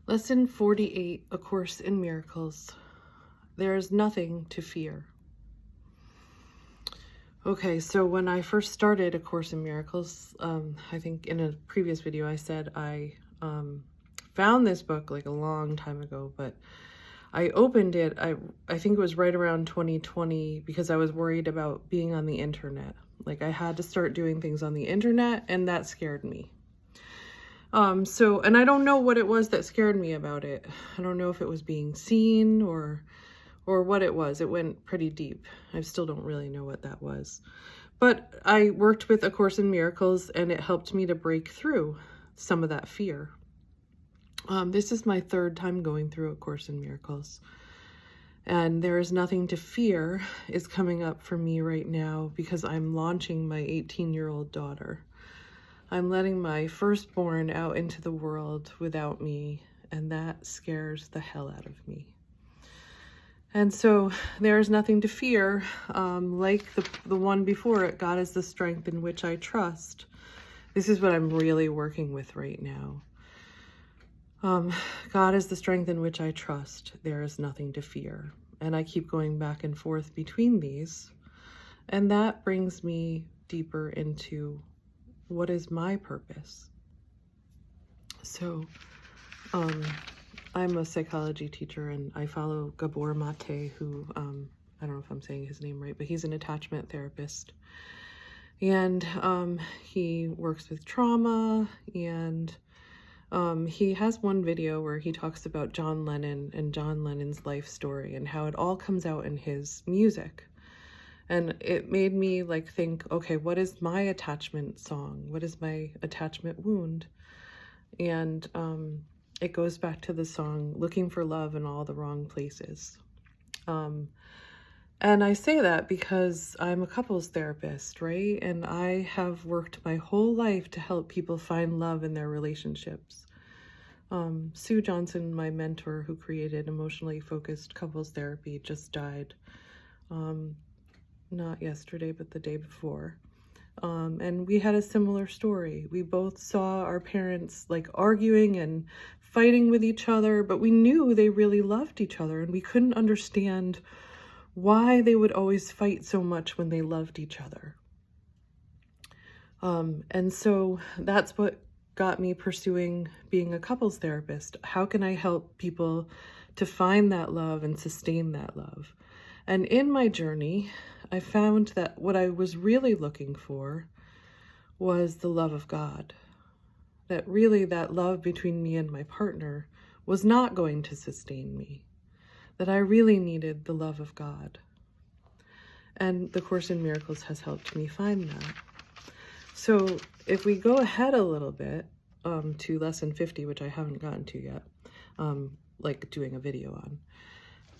Lesson 48, A Course in Miracles. There is nothing to fear. Okay, so when I first started A Course in Miracles, I think in a previous video I said I found this book like a long time ago, but I opened it, I think it was right around 2020, because I was worried about being on the internet. Like I had to start doing things on the internet, and that scared me. And I don't know what it was that scared me about it. I don't know if it was being seen or what it was. It went pretty deep. I still don't really know what that was. But I worked with A Course in Miracles, and it helped me to break through some of that fear. This is my third time going through A Course in Miracles. And There is Nothing to Fear is coming up for me right now because I'm launching my 18-year-old daughter. I'm letting my firstborn out into the world without me, and that scares the hell out of me. And so there is nothing to fear. Like the one before it, God is the strength in which I trust. This is what I'm really working with right now. God is the strength in which I trust. There is nothing to fear. And I keep going back and forth between these. And that brings me deeper into what is my purpose. So I'm a psychology teacher, and I follow Gabor Mate, who I don't know if I'm saying his name right, but he's an attachment therapist. And he works with trauma, and he has one video where he talks about John Lennon and John Lennon's life story and how it all comes out in his music. And it made me like think, okay, what is my attachment song? What is my attachment wound? And it goes back to the song, Looking for Love in All the Wrong Places. And I say that because I'm a couples therapist, right? And I have worked my whole life to help people find love in their relationships. Sue Johnson, my mentor who created Emotionally Focused Couples Therapy, just died. Not yesterday, but the day before. And we had a similar story. We both saw our parents like arguing and fighting with each other, but we knew they really loved each other, and we couldn't understand why they would always fight so much when they loved each other. And so that's what got me pursuing being a couples therapist. How can I help people to find that love and sustain that love? And in my journey, I found that what I was really looking for was the love of God. That really that love between me and my partner was not going to sustain me. That I really needed the love of God. And the Course in Miracles has helped me find that. So if we go ahead a little bit to lesson 50, which I haven't gotten to yet, like doing a video on,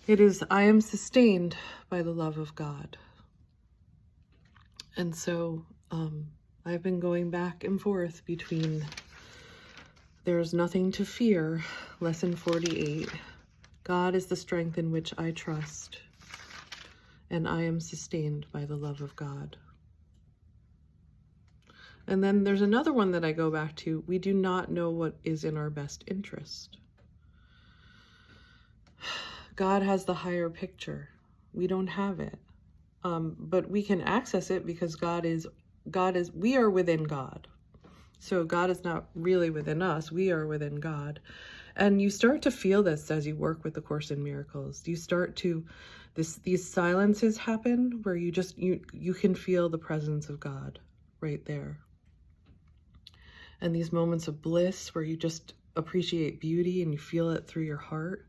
it is, I am sustained by the love of God. And so I've been going back and forth between There is Nothing to Fear, lesson 48, God is the strength in which I trust, and I am sustained by the love of God. And then there's another one that I go back to, we do not know what is in our best interest. God has the higher picture. We don't have it. But we can access it because we are within God. So God is not really within us. We are within God. And you start to feel this as you work with the Course in Miracles. You start to, these silences happen where you can feel the presence of God right there. And these moments of bliss where you just appreciate beauty and you feel it through your heart.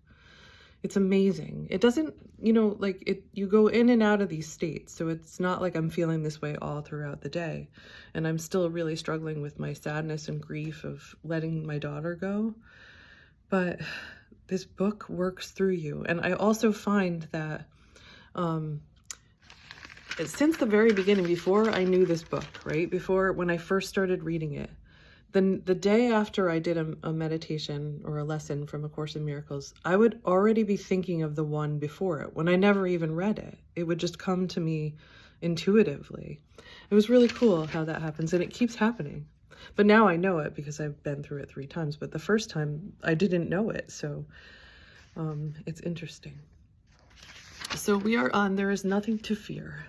It's amazing. It doesn't, you go in and out of these states. So it's not like I'm feeling this way all throughout the day. And I'm still really struggling with my sadness and grief of letting my daughter go. But this book works through you. And I also find that since the very beginning, before I knew this book, right? Before, when I first started reading it, then the day after I did a meditation or a lesson from A Course in Miracles, I would already be thinking of the one before it when I never even read it. It would just come to me intuitively. It was really cool how that happens, and it keeps happening. But now I know it because I've been through it 3 times. But the first time I didn't know it. So it's interesting. So we are on There is Nothing to Fear.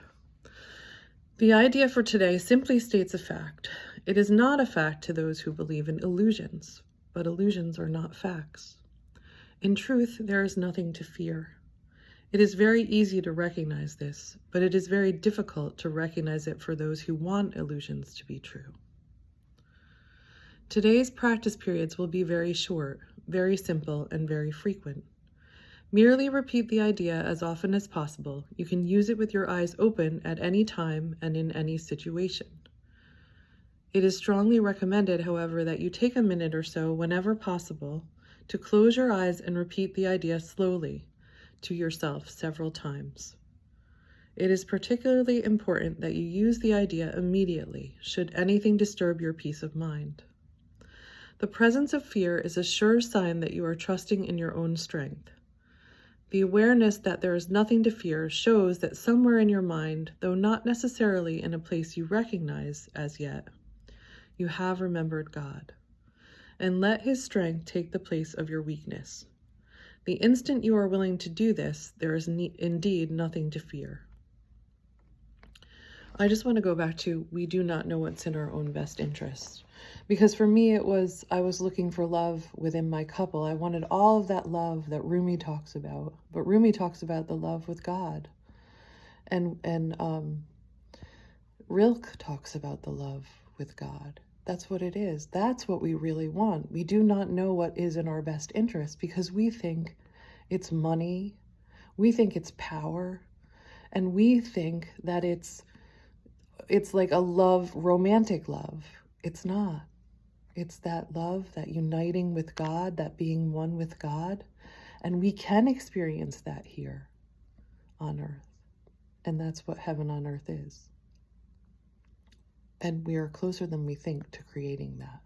The idea for today simply states a fact. It is not a fact to those who believe in illusions, but illusions are not facts. In truth, there is nothing to fear. It is very easy to recognize this, but it is very difficult to recognize it for those who want illusions to be true. Today's practice periods will be very short, very simple, and very frequent. Merely repeat the idea as often as possible. You can use it with your eyes open at any time and in any situation. It is strongly recommended, however, that you take a minute or so whenever possible to close your eyes and repeat the idea slowly to yourself several times. It is particularly important that you use the idea immediately should anything disturb your peace of mind. The presence of fear is a sure sign that you are trusting in your own strength. The awareness that there is nothing to fear shows that somewhere in your mind, though not necessarily in a place you recognize as yet, you have remembered God. And let His strength take the place of your weakness. The instant you are willing to do this, there is indeed nothing to fear. I just want to go back to, we do not know what's in our own best interest. Because for me, I was looking for love within my couple. I wanted all of that love that Rumi talks about. But Rumi talks about the love with God. And Rilke talks about the love with God. That's what it is. That's what we really want. We do not know what is in our best interest because we think it's money. We think it's power. And we think that it's like a love, romantic love. It's not. It's that love, that uniting with God, that being one with God. And we can experience that here on earth. And that's what heaven on earth is. And we are closer than we think to creating that.